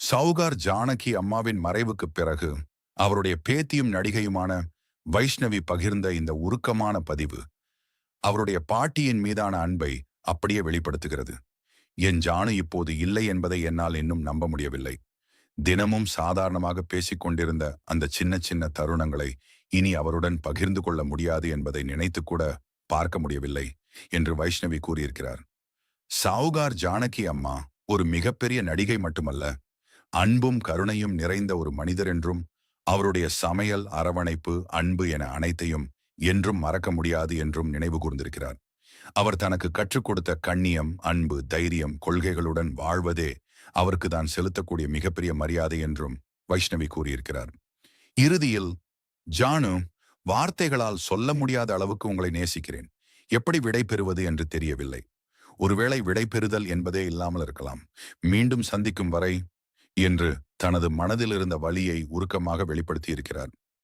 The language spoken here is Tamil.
சௌகார் ஜானகி அம்மாவின் மறைவுக்குப் பிறகு அவருடைய பேத்தியும் நடிகையுமான வைஷ்ணவி பகிர்ந்த இந்த உருக்கமான பதிவு அவருடைய பாட்டியின் மீதான அன்பை அப்படியே வெளிப்படுத்துகிறது. என் ஜானு இப்போது இல்லை என்பதை என்னால் இன்னும் நம்ப முடியவில்லை. தினமும் சாதாரணமாக பேசிக் கொண்டிருந்த அந்த சின்ன சின்ன தருணங்களை இனி அவருடன் பகிர்ந்து கொள்ள முடியாது என்பதை நினைத்து கூட பார்க்க முடியவில்லை என்று வைஷ்ணவி கூறியிருக்கிறார். சௌகார் ஜானகி அம்மா ஒரு மிகப்பெரிய நடிகை மட்டுமல்ல, அன்பும் கருணையும் நிறைந்த ஒரு மனிதர் என்றும், அவருடைய சமையல், அரவணைப்பு, அன்பு என அனைத்தையும் என்றும் மறக்க முடியாது என்றும் நினைவு கூர்ந்திருக்கிறார். அவர் தனக்கு கற்றுக் கொடுத்த கண்ணியம், அன்பு, தைரியம், கொள்கைகளுடன் வாழ்வதே அவருக்கு தான் செலுத்தக்கூடிய மிகப்பெரிய மரியாதை என்றும் வைஷ்ணவி கூறியிருக்கிறார். இறுதியில், ஜானு, வார்த்தைகளால் சொல்ல முடியாத அளவுக்கு உங்களை நேசிக்கிறேன். எப்படி விடை பெறுவது என்று தெரியவில்லை. ஒருவேளை விடை பெறுதல் என்பதே இல்லாமல் இருக்கலாம். மீண்டும் சந்திக்கும் வரை என்று தனது மனதில் இருந்த வலியை உருக்கமாக வெளிப்படுத்தி இருக்கிறார்.